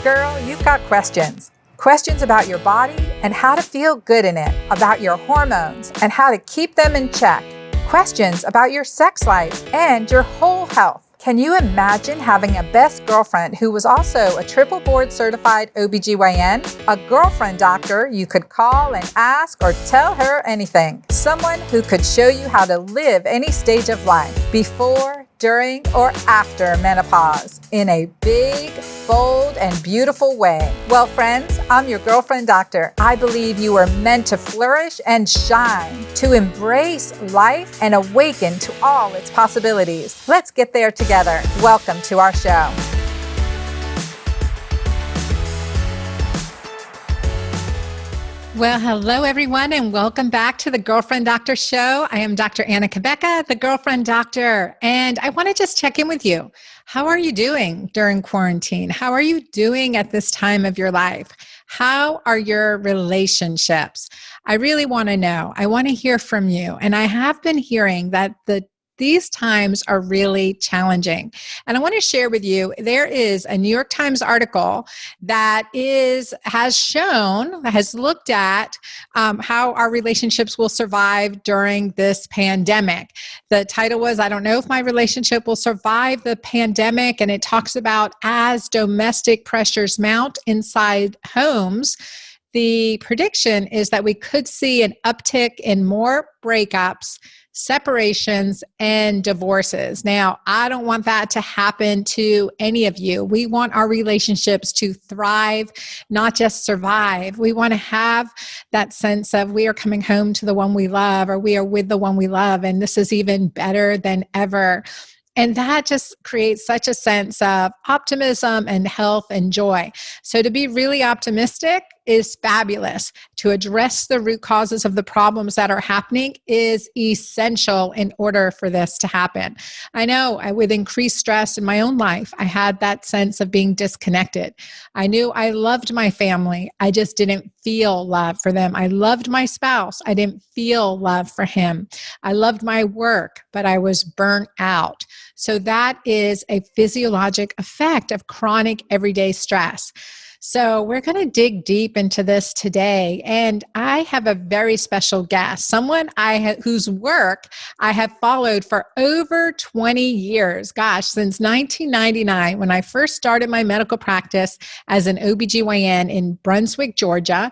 Girl, you've got questions. Questions about your body and how to feel good in it, about your hormones and how to keep them in check. Questions about your sex life and your whole health. Can you imagine having a best girlfriend who was also a triple board certified OBGYN? A girlfriend doctor you could call and ask or tell her anything. Someone who could show you how to live any stage of life, before, during, or after menopause, in a big, bold, and beautiful way. Well, friends, I'm your girlfriend doctor. I believe you are meant to flourish and shine, to embrace life and awaken to all its possibilities. Let's get there together. Welcome to our show. Well, hello, everyone, and welcome back to the Girlfriend Doctor Show. I am Dr. Anna Cabeca, the Girlfriend Doctor, and I want to just check in with you. How are you doing during quarantine? How are you doing at this time of your life? How are your relationships? I really want to know. I want to hear from you. And I have been hearing that these times are really challenging. And I want to share with you, there is a New York Times article that has looked at how our relationships will survive during this pandemic. The title was, I don't know if my relationship will survive the pandemic. And it talks about as domestic pressures mount inside homes, the prediction is that we could see an uptick in more breakups, separations, and divorces. Now, I don't want that to happen to any of you. We want our relationships to thrive, not just survive. We want to have that sense of we are coming home to the one we love, or we are with the one we love, and this is even better than ever. And that just creates such a sense of optimism and health and joy. So to be really optimistic is fabulous. To address the root causes of the problems that are happening is essential in order for this to happen. I know with increased stress in my own life, I had that sense of being disconnected. I knew I loved my family. I just didn't feel love for them. I loved my spouse. I didn't feel love for him. I loved my work, but I was burnt out. So that is a physiologic effect of chronic everyday stress. So we're going to dig deep into this today. And I have a very special guest, someone whose work I have followed for over 20 years. Gosh, since 1999, when I first started my medical practice as an OBGYN in Brunswick, Georgia,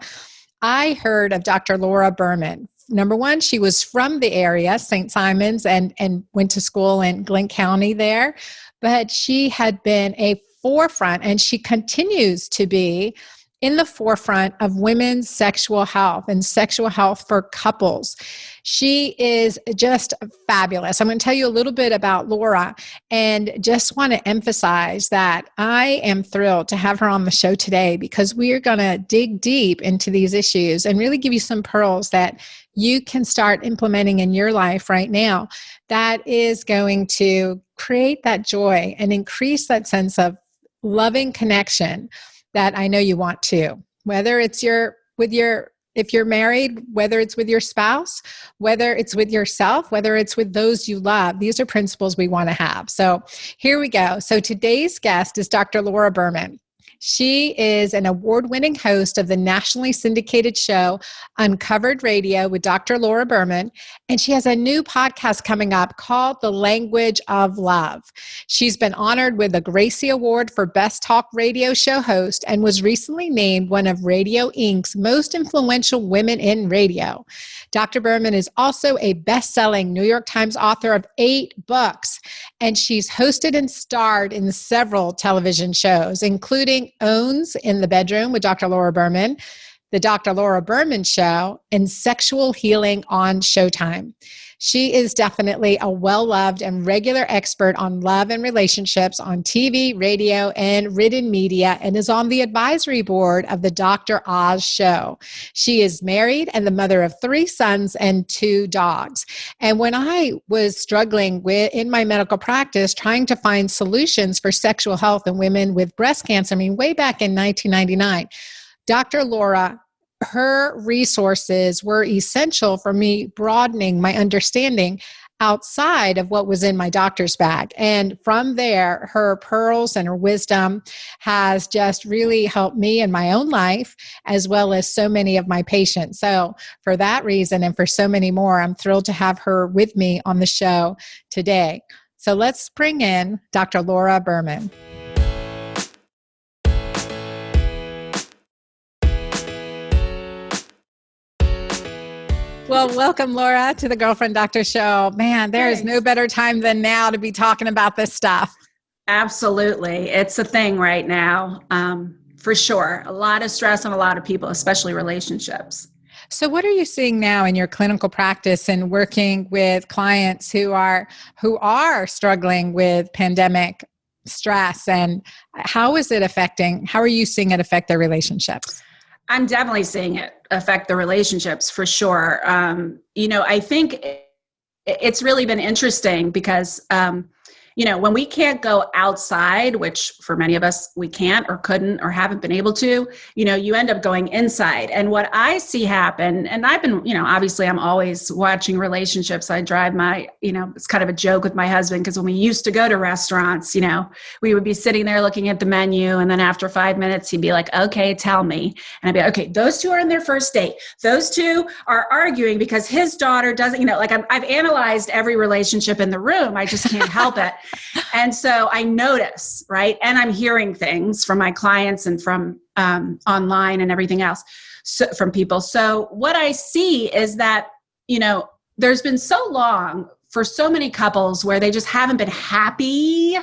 I heard of Dr. Laura Berman. Number one, she was from the area, St. Simon's, and went to school in Glenn County there. But she had been a forefront, and she continues to be in the forefront of women's sexual health and sexual health for couples. She is just fabulous. I'm going to tell you a little bit about Laura, and just want to emphasize that I am thrilled to have her on the show today, because we are going to dig deep into these issues and really give you some pearls that you can start implementing in your life right now that is going to create that joy and increase that sense of loving connection that I know you want to. Whether it's if you're married, whether it's with your spouse, whether it's with yourself, whether it's with those you love, these are principles we want to have. So here we go. So today's guest is Dr. Laura Berman. She is an award-winning host of the nationally syndicated show Uncovered Radio with Dr. Laura Berman, and she has a new podcast coming up called The Language of Love. She's been honored with a Gracie Award for Best Talk Radio Show Host and was recently named one of Radio Inc.'s most influential women in radio. Dr. Berman is also a best-selling New York Times author of 8 books, and she's hosted and starred in several television shows, including Owns in the Bedroom with Dr. Laura Berman, The Dr. Laura Berman Show, and Sexual Healing on Showtime. She is definitely a well-loved and regular expert on love and relationships on TV, radio, and written media, and is on the advisory board of the Dr. Oz Show. She is married and the mother of 3 sons and 2 dogs. And when I was struggling in my medical practice, trying to find solutions for sexual health in women with breast cancer, way back in 1999, Dr. Laura, her resources were essential for me broadening my understanding outside of what was in my doctor's bag. And from there, her pearls and her wisdom has just really helped me in my own life, as well as so many of my patients. So for that reason, and for so many more, I'm thrilled to have her with me on the show today. So let's bring in Dr. Laura Berman. Well, welcome, Laura, to the Girlfriend Doctor Show. Man, there is no better time than now to be talking about this stuff. Absolutely. It's a thing right now, for sure. A lot of stress on a lot of people, especially relationships. So what are you seeing now in your clinical practice and working with clients who are struggling with pandemic stress, and how is it affecting, how are you seeing it affect their relationships? I'm definitely seeing it affect the relationships for sure. I think it's really been interesting because, when we can't go outside, which for many of us, we can't or couldn't or haven't been able to, you end up going inside. And what I see happen, and I've been, obviously I'm always watching relationships. I drive my, it's kind of a joke with my husband, because when we used to go to restaurants, we would be sitting there looking at the menu. And then after 5 minutes, he'd be like, okay, tell me. And I'd be like, okay, those two are on their first date. Those two are arguing because his daughter doesn't, I've analyzed every relationship in the room. I just can't help it. And so I notice, right? And I'm hearing things from my clients and from online and everything else, from people. So what I see is that, there's been so long for so many couples where they just haven't been happy,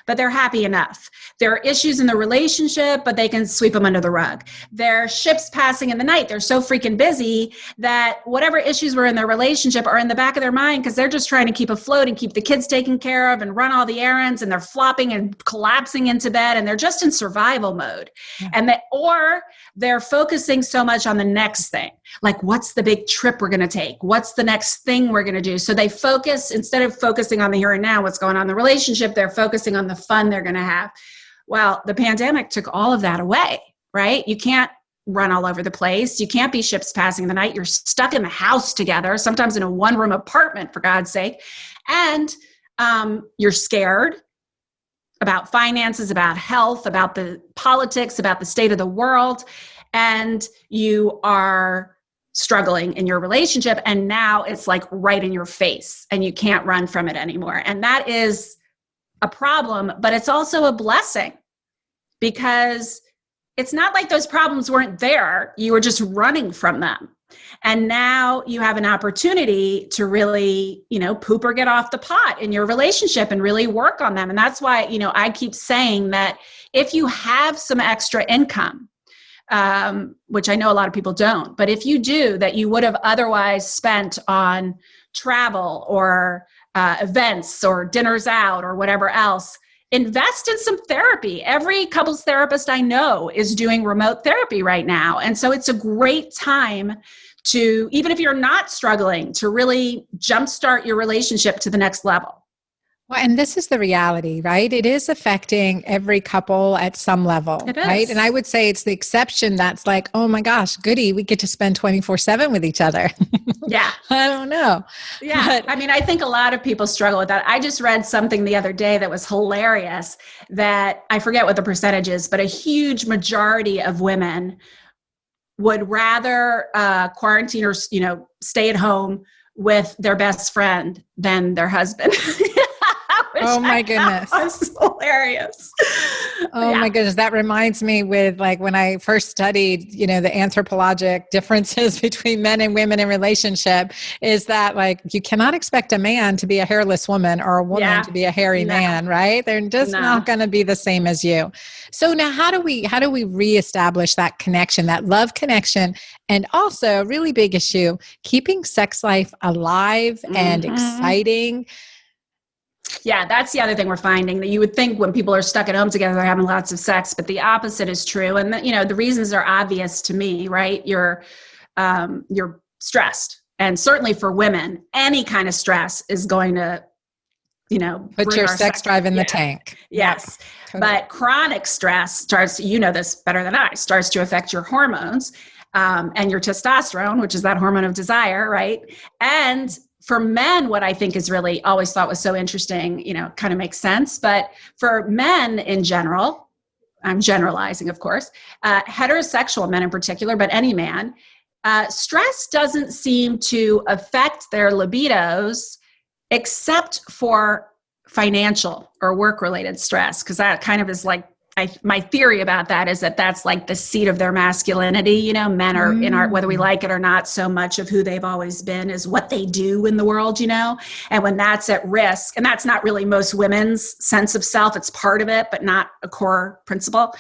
but they're happy enough. There are issues in the relationship, but they can sweep them under the rug. There are ships passing in the night. They're so freaking busy that whatever issues were in their relationship are in the back of their mind, because they're just trying to keep afloat and keep the kids taken care of and run all the errands, and they're flopping and collapsing into bed, and they're just in survival mode. Yeah. Or they're focusing so much on the next thing. Like, what's the big trip we're going to take? What's the next thing we're going to do? So they focus, instead of focusing on the here and now, what's going on in the relationship, they're focusing on the fun they're going to have. Well, the pandemic took all of that away, right? You can't run all over the place. You can't be ships passing in the night. You're stuck in the house together, sometimes in a one-room apartment, for God's sake. And you're scared about finances, about health, about the politics, about the state of the world. And you are struggling in your relationship. And now it's like right in your face and you can't run from it anymore. And that is a problem, but it's also a blessing, because it's not like those problems weren't there. You were just running from them. And now you have an opportunity to really, poop or get off the pot in your relationship and really work on them. And that's why, I keep saying that if you have some extra income, which I know a lot of people don't, but if you do, that you would have otherwise spent on travel or events or dinners out or whatever else, invest in some therapy. Every couples therapist I know is doing remote therapy right now. And so it's a great time to, even if you're not struggling, to really jumpstart your relationship to the next level. Well, and this is the reality, right? It is affecting every couple at some level, right? And I would say it's the exception that's like, oh my gosh, goody, we get to spend 24/7 with each other. Yeah. I don't know. Yeah. But I think a lot of people struggle with that. I just read something the other day that was hilarious, that I forget what the percentage is, but a huge majority of women would rather quarantine or, stay at home with their best friend than their husband. Oh my goodness. That's hilarious. Oh my goodness. That reminds me with when I first studied, the anthropologic differences between men and women in relationship, is that you cannot expect a man to be a hairless woman or a woman to be a hairy man, right? They're just not going to be the same as you. So now how do we reestablish that connection, that love connection, and also a really big issue, keeping sex life alive and exciting? Yeah, that's the other thing we're finding, that you would think when people are stuck at home together, they're having lots of sex, but the opposite is true. And the reasons are obvious to me, right? You're stressed. And certainly for women, any kind of stress is going to, put your sex drive in the tank. Yes. Yep. Totally. But chronic stress starts, this better than I, starts to affect your hormones and your testosterone, which is that hormone of desire, right? And For men, what I think is really always thought was so interesting, kind of makes sense. But for men in general, I'm generalizing, of course, heterosexual men in particular, but any man, stress doesn't seem to affect their libidos except for financial or work-related stress, because that kind of is like, my theory about that is that that's like the seat of their masculinity. Men are in our, whether we like it or not, so much of who they've always been is what they do in the world, and when that's at risk, and that's not really most women's sense of self, it's part of it, but not a core principle.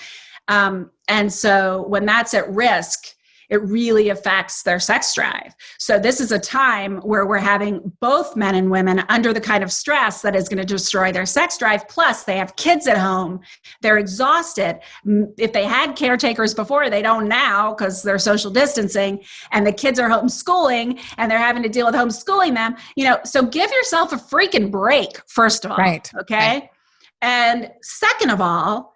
And so when that's at risk, it really affects their sex drive. So this is a time where we're having both men and women under the kind of stress that is going to destroy their sex drive. Plus, they have kids at home. They're exhausted. If they had caretakers before, they don't now because they're social distancing, and the kids are homeschooling and they're having to deal with homeschooling them. So give yourself a freaking break, first of all. Right. Okay. Right. And second of all,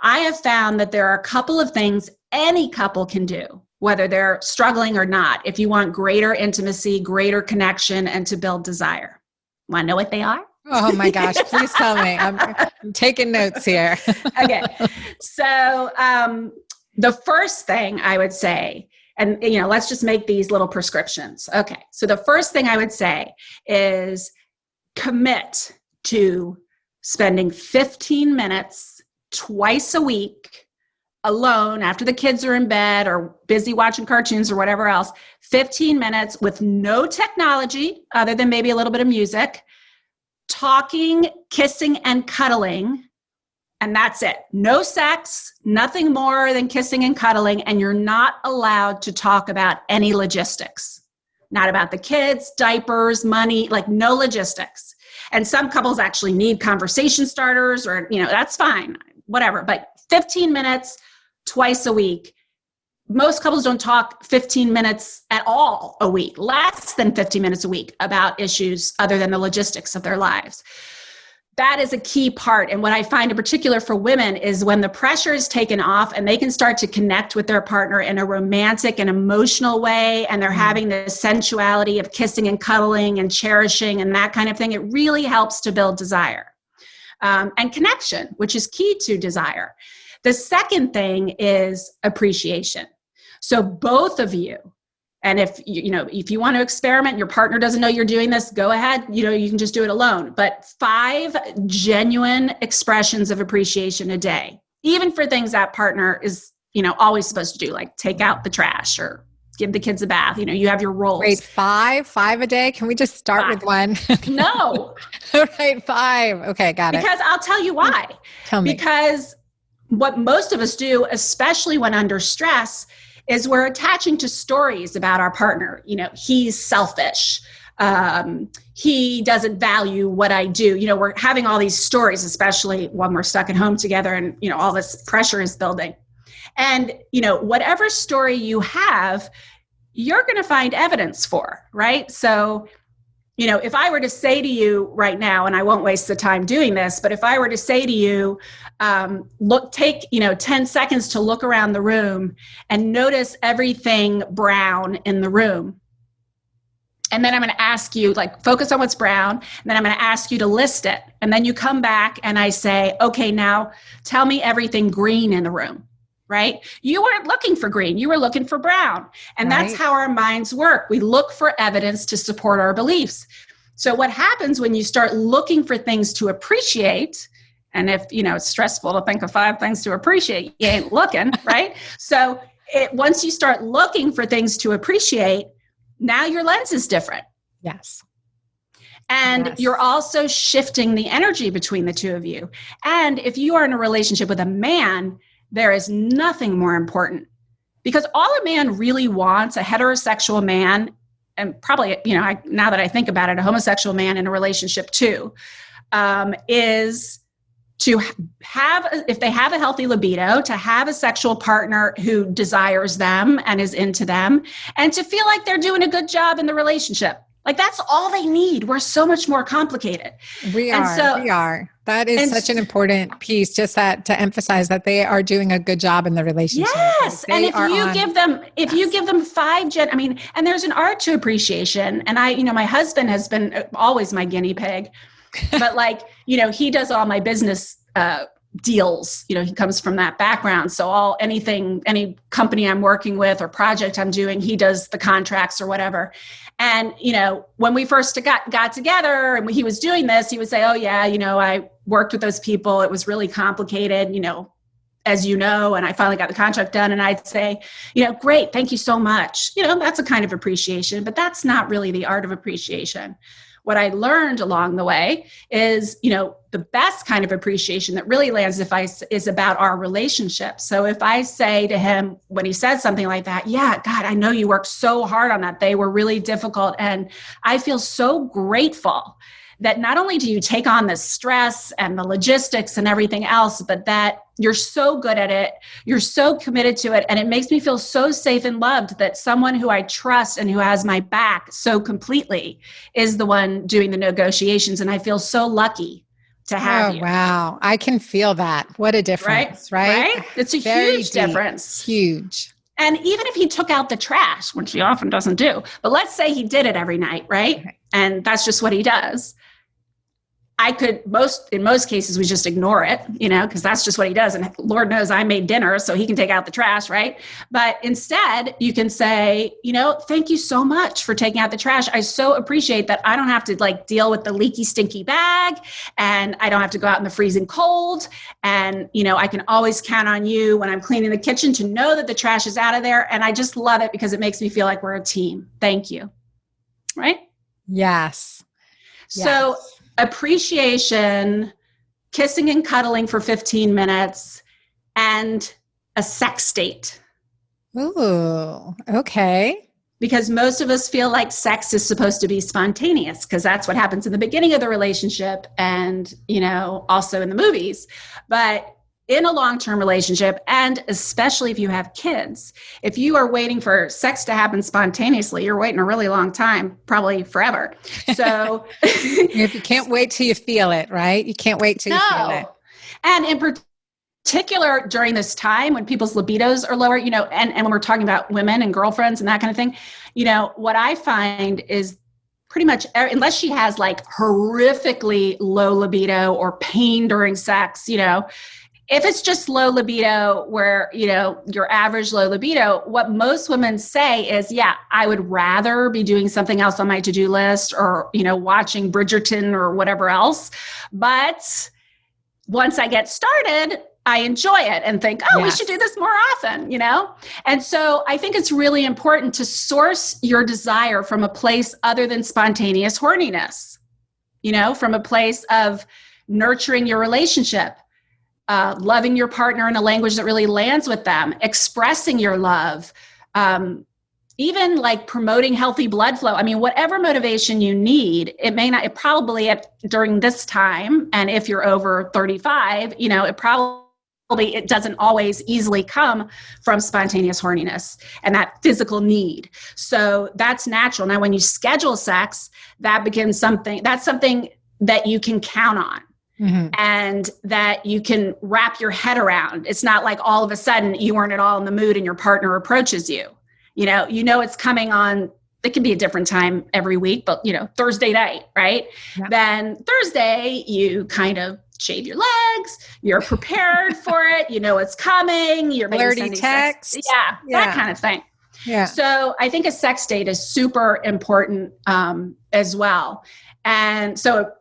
I have found that there are a couple of things any couple can do, whether they're struggling or not, if you want greater intimacy, greater connection, and to build desire. Want to know what they are? Oh my gosh, please tell me. I'm taking notes here. Okay. So the first thing I would say, and let's just make these little prescriptions. Okay. So the first thing I would say is commit to spending 15 minutes twice a week alone after the kids are in bed or busy watching cartoons or whatever else, 15 minutes with no technology other than maybe a little bit of music, talking, kissing, and cuddling. And that's it. No sex, nothing more than kissing and cuddling. And you're not allowed to talk about any logistics, not about the kids, diapers, money, like no logistics. And some couples actually need conversation starters or, that's fine, whatever. But 15 minutes twice a week. Most couples don't talk 15 minutes at all a week, less than 15 minutes a week about issues other than the logistics of their lives. That is a key part. And what I find in particular for women is when the pressure is taken off and they can start to connect with their partner in a romantic and emotional way, and they're having this sensuality of kissing and cuddling and cherishing and that kind of thing, it really helps to build desire and connection, which is key to desire. The second thing is appreciation. So both of you, and if you want to experiment, your partner doesn't know you're doing this, go ahead. You can just do it alone. But 5 genuine expressions of appreciation a day, even for things that partner is, always supposed to do, like take out the trash or give the kids a bath. You have your roles. Wait, 5 a day? Can we just start 5. with one? No. All right, 5. Okay, got it. Because I'll tell you why. Tell me. Because what most of us do, especially when under stress, is we're attaching to stories about our partner. He's selfish. He doesn't value what I do. We're having all these stories, especially when we're stuck at home together and, all this pressure is building. And, whatever story you have, you're going to find evidence for, right? So, if I were to say to you right now, and I won't waste the time doing this, but if I were to say to you, take 10 seconds to look around the room and notice everything brown in the room. And then I'm going to ask you, focus on what's brown. And then I'm going to ask you to list it. And then you come back and I say, okay, now tell me everything green in the room. Right? You weren't looking for green. You were looking for brown. And that's how our minds work. We look for evidence to support our beliefs. So what happens when you start looking for things to appreciate, and if, it's stressful to think of 5 things to appreciate, you ain't looking, right? So once you start looking for things to appreciate, now your lens is different. Yes. And you're also shifting the energy between the two of you. And if you are in a relationship with a man, there is nothing more important, because all a man really wants, a heterosexual man, and probably, now that I think about it, a homosexual man in a relationship too, is to have, if they have a healthy libido, to have a sexual partner who desires them and is into them, and to feel like they're doing a good job in the relationship. Like that's all they need. We're so much more complicated. We And are. so, We are. That is and such an important piece, just that to emphasize that they are doing a good job in the relationship. Like yes. And they are on. if you Yes. give them I mean, and there's an art to appreciation. And my husband has been always my guinea pig, but like, he does all my business, deals. He comes from that background. So any company I'm working with or project I'm doing, he does the contracts or whatever. And, when we first got together and he was doing this, he would say, oh yeah, I worked with those people. It was really complicated, as and I finally got the contract done. And I'd say, great, thank you so much. That's a kind of appreciation, but that's not really the art of appreciation. What I learned along the way is, the best kind of appreciation that really lands is about our relationship. So if I say to him, when he says something like that, yeah, God, I know you worked so hard on that. They were really difficult. And I feel so grateful that not only do you take on the stress and the logistics and everything else, but that you're so good at it, you're so committed to it, and it makes me feel so safe and loved that someone who I trust and who has my back so completely is the one doing the negotiations, and I feel so lucky to have you. Wow. I can feel that. What a difference, right? It's a huge difference. Huge. And even if he took out the trash, which he often doesn't do, but let's say he did it every night, right? Okay. And that's just what he does. I could in most cases, we just ignore it, because that's just what he does. And Lord knows I made dinner, so he can take out the trash, right? But instead you can say, thank you so much for taking out the trash. I so appreciate that I don't have to deal with the leaky, stinky bag, and I don't have to go out in the freezing cold. And, I can always count on you when I'm cleaning the kitchen to know that the trash is out of there. And I just love it because it makes me feel like we're a team. Thank you. Right? Yes. So appreciation, kissing and cuddling for 15 minutes, and a sex date. Ooh, okay. Because most of us feel like sex is supposed to be spontaneous because that's what happens in the beginning of the relationship and, also in the movies. But in a long-term relationship, and especially if you have kids, if you are waiting for sex to happen spontaneously, you're waiting a really long time, probably forever. So if you can't wait till you feel it, right? You can't wait till you feel it. And in particular, during this time when people's libidos are lower, and when we're talking about women and girlfriends and that kind of thing, what I find is pretty much, unless she has horrifically low libido or pain during sex, if it's just low libido where, your average low libido, what most women say is, yeah, I would rather be doing something else on my to-do list or, watching Bridgerton or whatever else. But once I get started, I enjoy it and think, we should do this more often, And so I think it's really important to source your desire from a place other than spontaneous horniness, from a place of nurturing your relationship. Loving your partner in a language that really lands with them, expressing your love, even promoting healthy blood flow. I mean, whatever motivation you need, it probably during this time, and if you're over 35, it doesn't always easily come from spontaneous horniness and that physical need. So that's natural. Now, when you schedule sex, that's something that you can count on. Mm-hmm. And that you can wrap your head around. It's not like all of a sudden you weren't at all in the mood and your partner approaches you. It's coming on. It can be a different time every week, but Thursday night, right? Yeah. Then Thursday you kind of shave your legs. You're prepared for it. It's coming. You're flirty text. That kind of thing. Yeah. So I think a sex date is super important as well. And so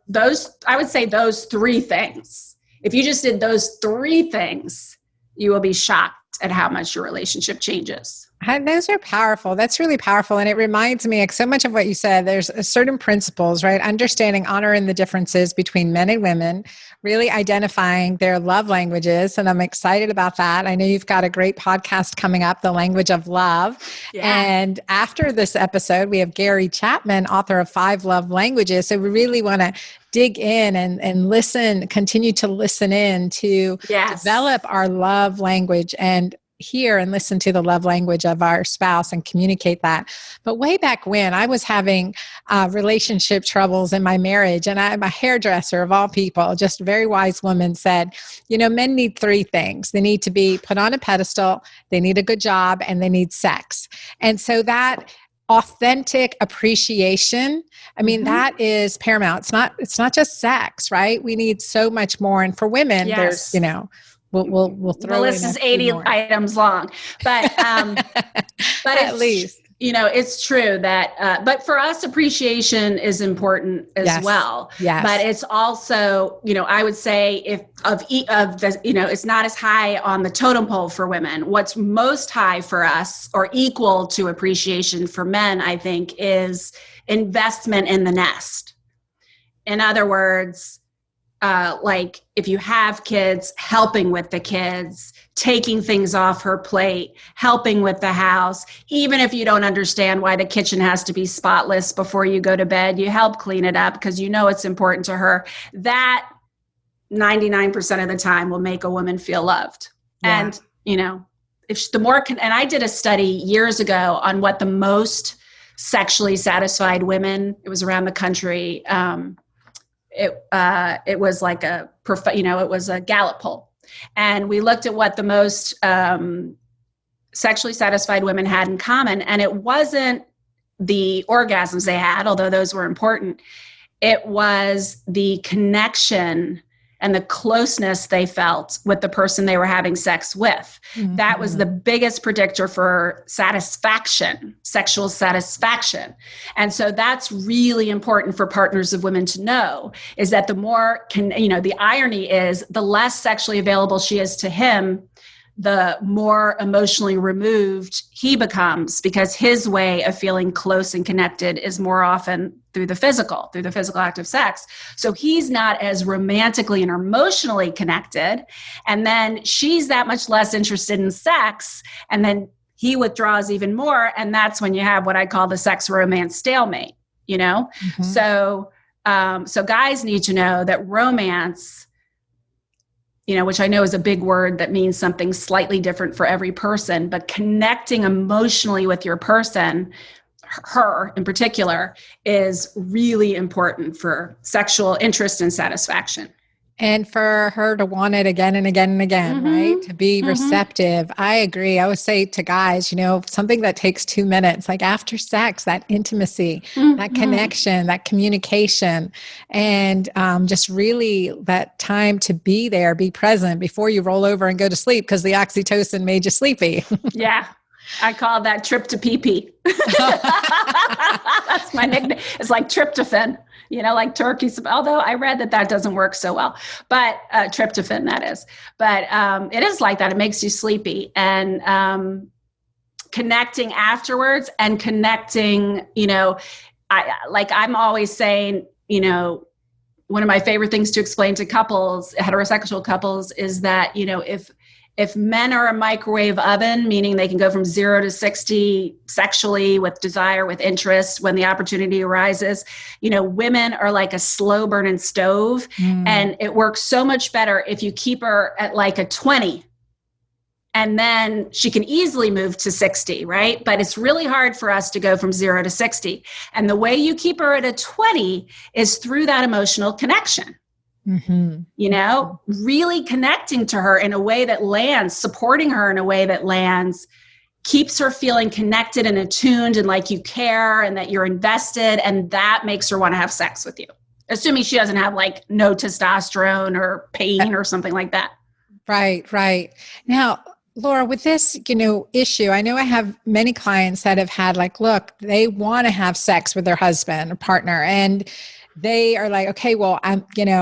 I would say those three things, if you just did those three things, you will be shocked at how much your relationship changes. Those are powerful. That's really powerful. And it reminds me, so much of what you said, there's certain principles, right? Understanding, honoring the differences between men and women, really identifying their love languages. And I'm excited about that. I know you've got a great podcast coming up, The Language of Love. Yeah. And after this episode, we have Gary Chapman, author of 5 Love Languages. So we really want to dig in and listen, continue to listen in to develop our love language. And hear and listen to the love language of our spouse and communicate that. But way back when I was having relationship troubles in my marriage, and my hairdresser of all people, just a very wise woman, said, men need three things. They need to be put on a pedestal, they need a good job, and they need sex. And so that authentic appreciation, that is paramount. It's not just sex, right? We need so much more. And for women, Yes. there's, we'll throw the list is 80 items long, but at least. It's true that, but for us, appreciation is important as well. Yes. But it's also, I would say if it's not as high on the totem pole for women. What's most high for us, or equal to appreciation for men, I think, is investment in the nest. In other words, like if you have kids, helping with the kids, taking things off her plate, helping with the house, even if you don't understand why the kitchen has to be spotless before you go to bed, you help clean it up because it's important to her. That 99% of the time will make a woman feel loved. Yeah. And, if the more, and I did a study years ago on what the most sexually satisfied women, it was around the country, it was like it was a Gallup poll. And we looked at what the most sexually satisfied women had in common. And it wasn't the orgasms they had, although those were important. It was the connection and the closeness they felt with the person they were having sex with. Mm-hmm. That was the biggest predictor for satisfaction, sexual satisfaction. And so that's really important for partners of women to know, is that the more, the irony is the less sexually available she is to him, the more emotionally removed he becomes, because his way of feeling close and connected is more often through the physical act of sex. So he's not as romantically and emotionally connected. And then she's that much less interested in sex. And then he withdraws even more. And that's when you have what I call the sex romance stalemate, Mm-hmm. So guys need to know that romance, which I know is a big word that means something slightly different for every person, but connecting emotionally with your person, her in particular, is really important for sexual interest and satisfaction. And for her to want it again and again and again, mm-hmm. right? To be mm-hmm. receptive. I agree. I would say to guys, something that takes 2 minutes, like after sex, that intimacy, mm-hmm. that connection, that communication, and just really that time to be there, be present before you roll over and go to sleep because the oxytocin made you sleepy. Yeah. I call that trip to pee-pee. That's my nickname. It's like tryptophan, like turkeys. Although I read that doesn't work so well, but tryptophan, that is. But it is like that. It makes you sleepy. And connecting afterwards and connecting, I'm always saying, one of my favorite things to explain to couples, heterosexual couples, is that, if men are a microwave oven, meaning they can go from 0 to 60 sexually with desire, with interest when the opportunity arises, women are like a slow burning stove. And it works so much better if you keep her at like a 20 and then she can easily move to 60, right? But it's really hard for us to go from 0 to 60. And the way you keep her at a 20 is through that emotional connection. Mm-hmm. Really connecting to her in a way that lands, supporting her in a way that lands, keeps her feeling connected and attuned and like you care and that you're invested. And that makes her want to have sex with you, assuming she doesn't have like no testosterone or pain or something like that. Right. Now, Laura, with this, issue, I know I have many clients that have had look, they want to have sex with their husband or partner, and they are like, okay, well,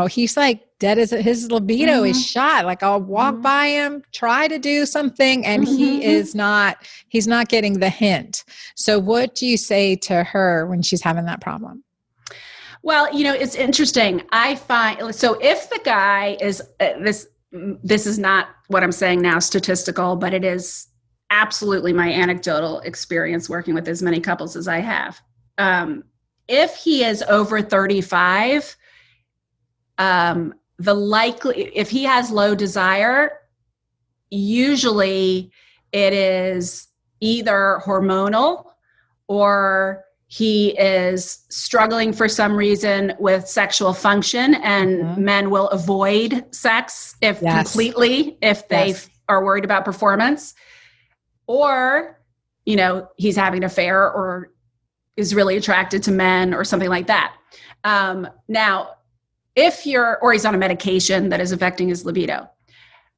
he's like dead as his libido is shot. Like I'll walk by him, try to do something, and he's not getting the hint. So what do you say to her when she's having that problem? Well, it's interesting. I find, so if the guy is, this is not what I'm saying now statistical, but it is absolutely my anecdotal experience working with as many couples as I have. If he is over 35, if he has low desire, usually it is either hormonal or he is struggling for some reason with sexual function, and men will avoid sex completely if they are worried about performance, or, he's having an affair or is really attracted to men or something like that. Now, or he's on a medication that is affecting his libido.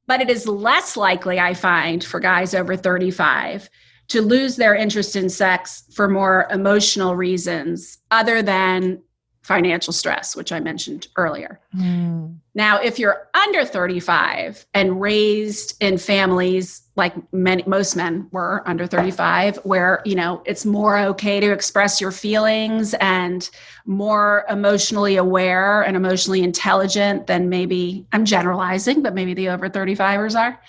But it is less likely, I find, for guys over 35 to lose their interest in sex for more emotional reasons other than financial stress, which I mentioned earlier. Now, if you're under 35 and raised in families like most men were under 35, where, it's more okay to express your feelings and more emotionally aware and emotionally intelligent than maybe, I'm generalizing, but maybe the over 35ers are.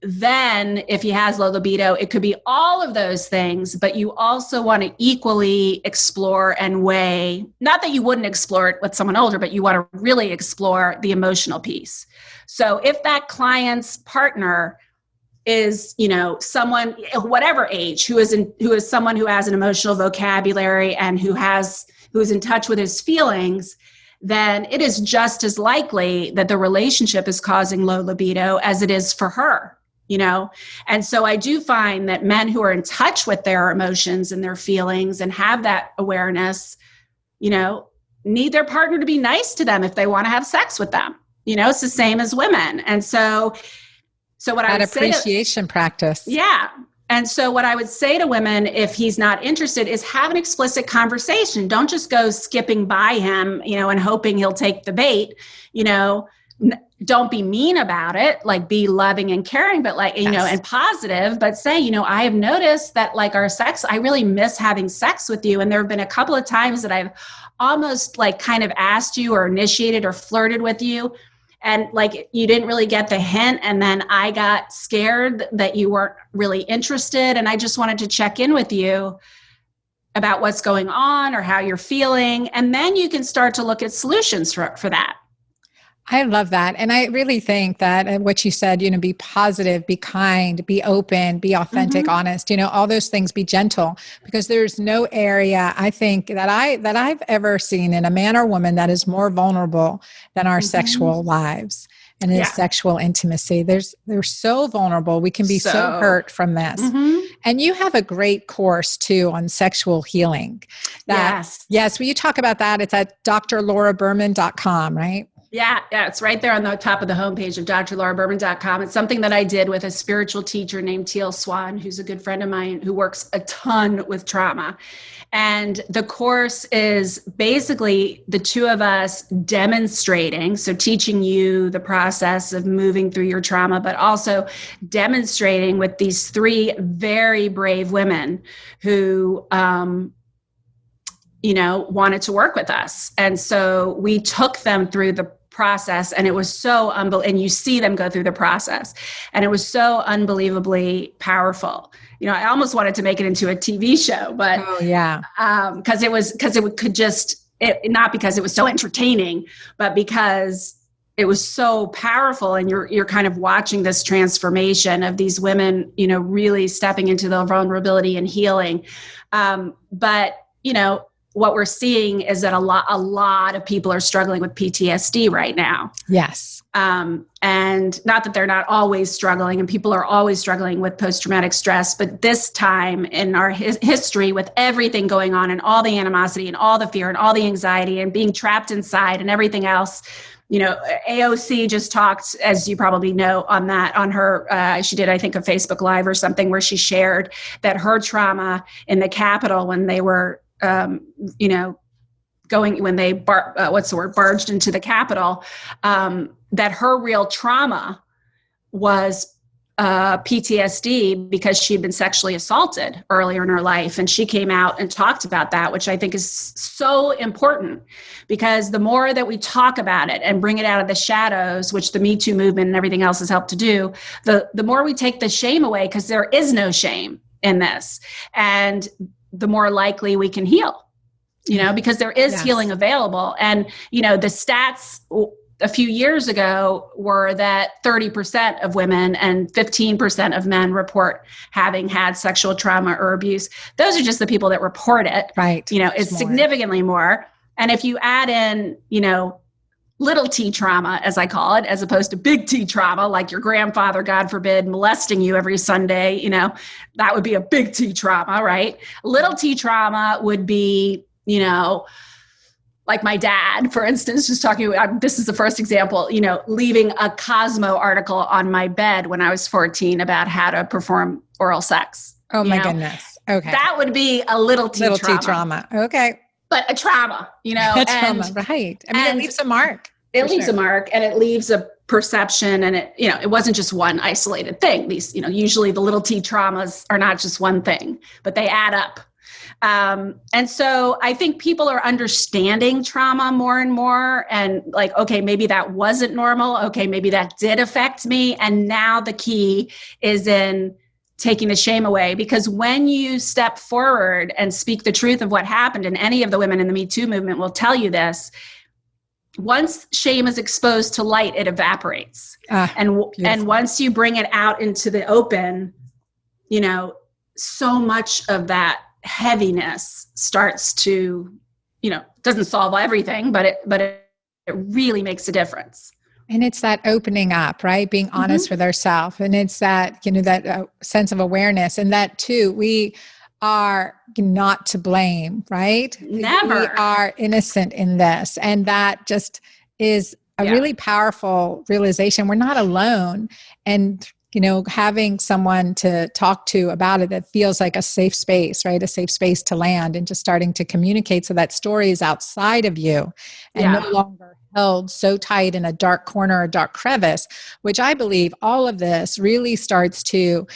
Then if he has low libido, it could be all of those things, but you also want to equally explore and weigh, not that you wouldn't explore it with someone older, but you want to really explore the emotional piece. So if that client's partner is, someone, whatever age, who is someone who has an emotional vocabulary and who's in touch with his feelings, then it is just as likely that the relationship is causing low libido as it is for her, And so I do find that men who are in touch with their emotions and their feelings and have that awareness, need their partner to be nice to them if they want to have sex with them. It's the same as women. And so what I would say, appreciation practice. Yeah. And so what I would say to women, if he's not interested, is have an explicit conversation. Don't just go skipping by him, and hoping he'll take the bait. Don't be mean about it, like be loving and caring, but and positive, but say, I have noticed that our sex, I really miss having sex with you. And there have been a couple of times that I've almost kind of asked you or initiated or flirted with you, and you didn't really get the hint, and then I got scared that you weren't really interested, and I just wanted to check in with you about what's going on or how you're feeling, and then you can start to look at solutions for that. I love that. And I really think that what you said, be positive, be kind, be open, be authentic, honest, all those things, be gentle, because there's no area I think that I've ever seen in a man or woman that is more vulnerable than our sexual lives and his sexual intimacy. They're so vulnerable. We can be so hurt from this. And you have a great course too on sexual healing. Yes. Will you talk about that? It's at drlauraberman.com, right? Yeah, it's right there on the top of the homepage of drlauraberman.com. It's something that I did with a spiritual teacher named Teal Swan, who's a good friend of mine who works a ton with trauma. And the course is basically the two of us demonstrating, so teaching you the process of moving through your trauma, but also demonstrating with these three very brave women who, wanted to work with us. And so we took them through the process, and it was so and you see them go through the process, and it was so unbelievably powerful. I almost wanted to make it into a TV show, but because it could just not because it was so entertaining, but because it was so powerful, and you're kind of watching this transformation of these women, really stepping into their vulnerability and healing. But what we're seeing is that a lot of people are struggling with PTSD right now. Yes. And not that they're not always struggling, and people are always struggling with post-traumatic stress, but this time in our history, with everything going on and all the animosity and all the fear and all the anxiety and being trapped inside and everything else, AOC just talked, as you probably know, on her, she did, I think, a Facebook Live or something where she shared that her trauma in the Capitol when they were barged into the Capitol, that her real trauma was PTSD because she had been sexually assaulted earlier in her life. And she came out and talked about that, which I think is so important, because the more that we talk about it and bring it out of the shadows, which the Me Too movement and everything else has helped to do, the more we take the shame away, because there is no shame in this. And the more likely we can heal, because there is healing available. And, the stats a few years ago were that 30% of women and 15% of men report having had sexual trauma or abuse. Those are just the people that report it. Right. It's significantly more. And if you add in, little T trauma, as I call it, as opposed to big T trauma, like your grandfather, God forbid, molesting you every Sunday, that would be a big T trauma, right? Little T trauma would be, like my dad, for instance, just talking, this is the first example, leaving a Cosmo article on my bed when I was 14 about how to perform oral sex. Oh my goodness. Okay. That would be a little T trauma. Okay. But a trauma, A trauma, right. I mean, it leaves a mark. It leaves a mark, and it leaves a perception, and it wasn't just one isolated thing. These, usually the little T traumas are not just one thing, but they add up. And so I think people are understanding trauma more and more, and like, okay, maybe that wasn't normal. Okay, maybe that did affect me. And now the key is in taking the shame away, because when you step forward and speak the truth of what happened, and any of the women in the Me Too movement will tell you this, once shame is exposed to light, it evaporates. And once you bring it out into the open, so much of that heaviness starts to, doesn't solve everything, but it really makes a difference. And it's that opening up, right? Being honest with ourselves. And it's that, that sense of awareness. And that too, we are not to blame, right? Never. We are innocent in this. And that just is a really powerful realization. We're not alone. And, having someone to talk to about it that feels like a safe space, right? A safe space to land, and just starting to communicate so that story is outside of you and no longer held so tight in a dark corner or dark crevice, which I believe all of this really starts to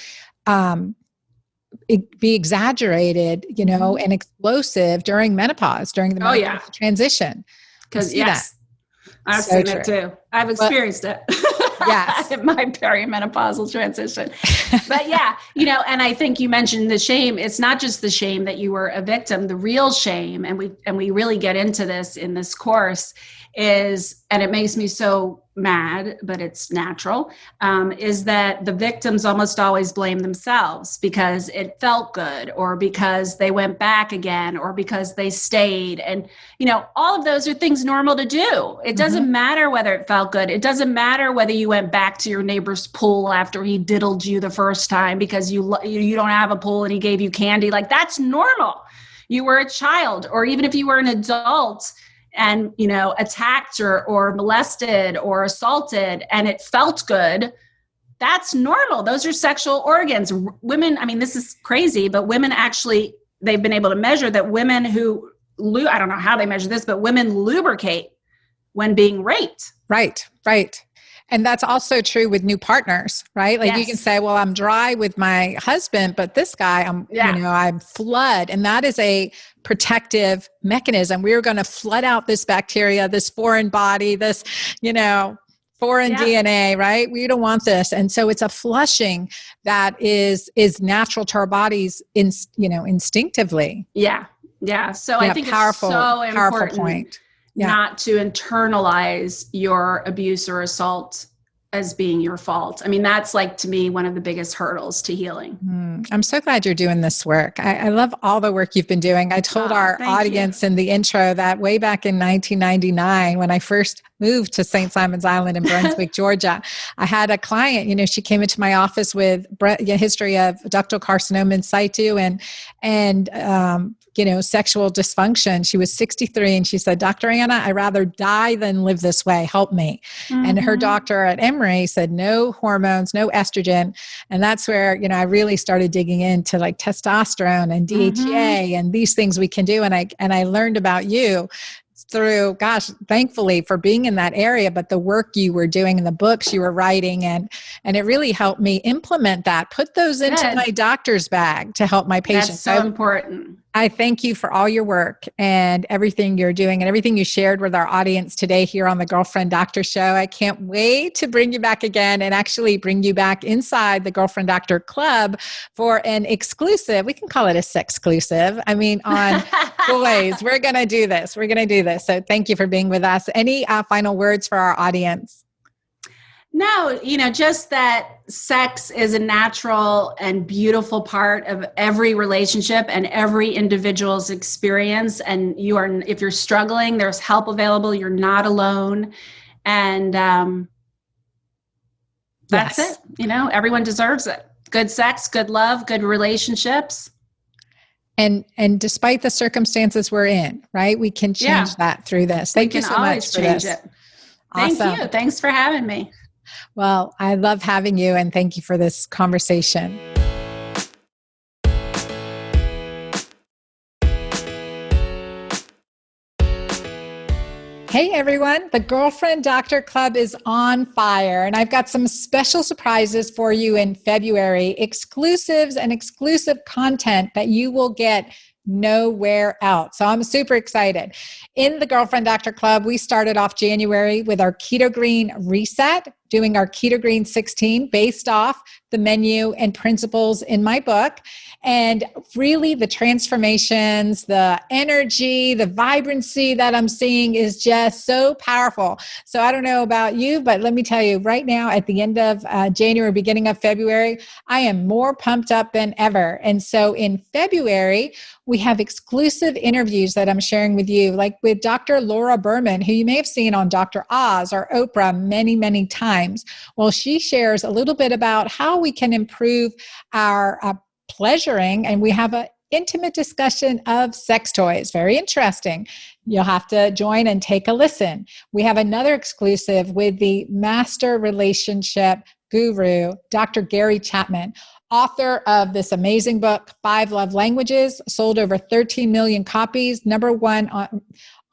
be exaggerated, and explosive during menopause, during the menopause transition. Because I've seen it too. I've experienced it. Yes. In my perimenopausal transition. But and I think you mentioned the shame. It's not just the shame that you were a victim. The real shame, and we really get into this in this course, is, and it makes me so mad, but it's natural, is that the victims almost always blame themselves because it felt good, or because they went back again, or because they stayed. And, all of those are things normal to do. It doesn't matter whether it felt good. It doesn't matter whether you went back to your neighbor's pool after he diddled you the first time because you don't have a pool and he gave you candy. Like, that's normal. You were a child, or even if you were an adult and, attacked or molested or assaulted and it felt good, that's normal. Those are sexual organs. Women, this is crazy, but women actually, they've been able to measure that women who, I don't know how they measure this, but women lubricate when being raped. Right. And that's also true with new partners, right? Like you can say, well, I'm dry with my husband, but this guy, I'm flood. And that is a protective mechanism. We're going to flood out this bacteria, this foreign body, this, foreign DNA, right? We don't want this. And so it's a flushing that is natural to our bodies, instinctively. Yeah. Yeah. So I think powerful, it's so important. Powerful point. Not to internalize your abuse or assault as being your fault. That's to me, one of the biggest hurdles to healing. I'm so glad you're doing this work. I love all the work you've been doing. I told our audience in the intro that way back in 1999, when I first moved to St. Simon's Island in Brunswick, Georgia, I had a client, she came into my office with a history of ductal carcinoma in situ and sexual dysfunction. She was 63 and she said, Dr. Anna, I'd rather die than live this way. Help me. And her doctor at Emory said, no hormones, no estrogen. And that's where, I really started digging into like testosterone and DHEA and these things we can do. And I learned about you through, thankfully for being in that area, but the work you were doing and the books you were writing, and it really helped me implement that, put those into my doctor's bag to help my patients. That's so important. I thank you for all your work and everything you're doing and everything you shared with our audience today here on the Girlfriend Doctor Show. I can't wait to bring you back again and actually bring you back inside the Girlfriend Doctor Club for an exclusive, we can call it a sex-clusive. I mean, on boys, we're going to do this. We're going to do this. So thank you for being with us. Any final words for our audience? No, just that sex is a natural and beautiful part of every relationship and every individual's experience. And if you're struggling, there's help available. You're not alone. And that's Yes. it. Everyone deserves it. Good sex, good love, good relationships. And despite the circumstances we're in, right? We can change that through this. Thank you so much for this. Thank Awesome. you. Thanks for having me. Well, I love having you, and thank you for this conversation. Hey everyone, the Girlfriend Doctor Club is on fire, and I've got some special surprises for you in February, exclusives and exclusive content that you will get nowhere else. So I'm super excited. In the Girlfriend Doctor Club, we started off January with our Keto Green Reset, doing our Keto Green 16 based off the menu and principles in my book. And really the transformations, the energy, the vibrancy that I'm seeing is just so powerful. So I don't know about you, but let me tell you right now at the end of January, beginning of February, I am more pumped up than ever. And so in February, we have exclusive interviews that I'm sharing with you, like with Dr. Laura Berman, who you may have seen on Dr. Oz or Oprah many, many times. Well, she shares a little bit about how we can improve our pleasuring, and we have an intimate discussion of sex toys. Very interesting. You'll have to join and take a listen. We have another exclusive with the master relationship guru, Dr. Gary Chapman, author of this amazing book, 5 Love Languages, sold over 13 million copies, #1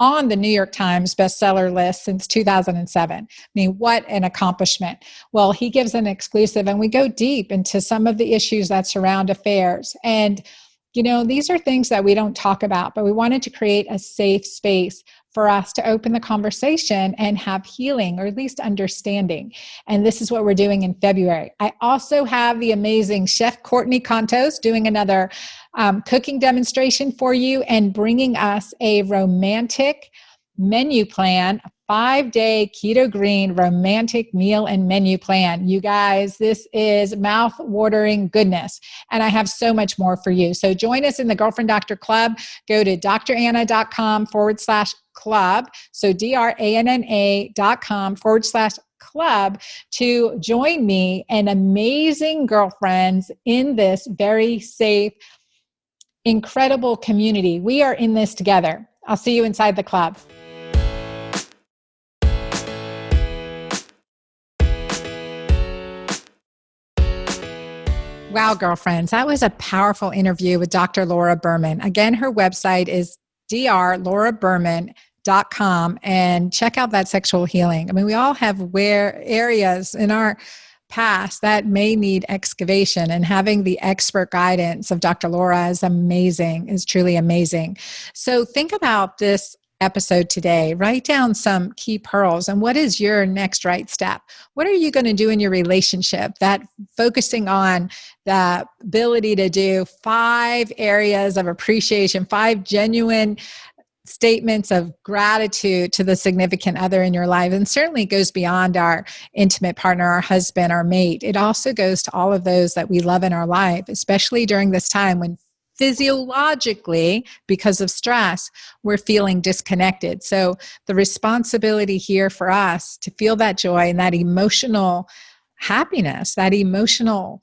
on the New York Times bestseller list since 2007. I mean, what an accomplishment. Well, he gives an exclusive, and we go deep into some of the issues that surround affairs. And, these are things that we don't talk about, but we wanted to create a safe space for us to open the conversation and have healing, or at least understanding. And this is what we're doing in February. I also have the amazing Chef Courtney Contos doing another cooking demonstration for you and bringing us a romantic menu plan, a 5-day keto green romantic meal and menu plan. You guys, this is mouth-watering goodness. And I have so much more for you. So join us in the Girlfriend Doctor Club. Go to dranna.com/club. So dranna.com/club to join me and amazing girlfriends in this very safe, incredible community. We are in this together. I'll see you inside the club. Wow, girlfriends, that was a powerful interview with Dr. Laura Berman. Again, her website is drlauraberman.com, and check out that sexual healing. I mean, we all have areas in our past that may need excavation, and having the expert guidance of Dr. Laura is amazing, is truly amazing. So think about this episode today. Write down some key pearls, and what is your next right step? What are you going to do in your relationship that focusing on the ability to do 5 areas of appreciation, 5 genuine statements of gratitude to the significant other in your life. And certainly goes beyond our intimate partner, our husband, our mate. It also goes to all of those that we love in our life, especially during this time when physiologically, because of stress, we're feeling disconnected. So the responsibility here for us to feel that joy and that emotional happiness, that emotional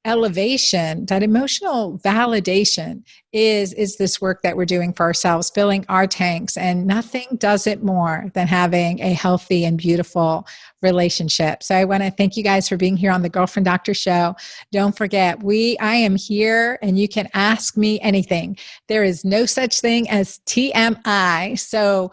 elevation, that emotional validation is this work that we're doing for ourselves, filling our tanks. And nothing does it more than having a healthy and beautiful relationship. So I want to thank you guys for being here on the Girlfriend Doctor Show. Don't forget, I am here and you can ask me anything. There is no such thing as TMI. So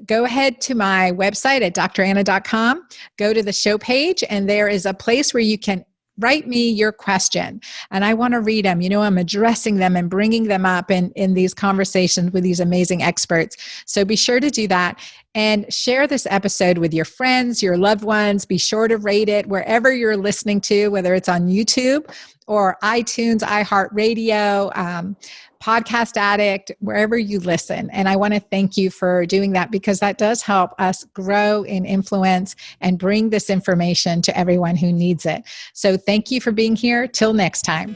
go ahead to my website at dranna.com, go to the show page, and there is a place where you can write me your question, and I want to read them. I'm addressing them and bringing them up in these conversations with these amazing experts. So be sure to do that and share this episode with your friends, your loved ones. Be sure to rate it wherever you're listening to, whether it's on YouTube or iTunes, iHeartRadio, Podcast Addict, wherever you listen. And I want to thank you for doing that, because that does help us grow in influence and bring this information to everyone who needs it. So thank you for being here. Till next time.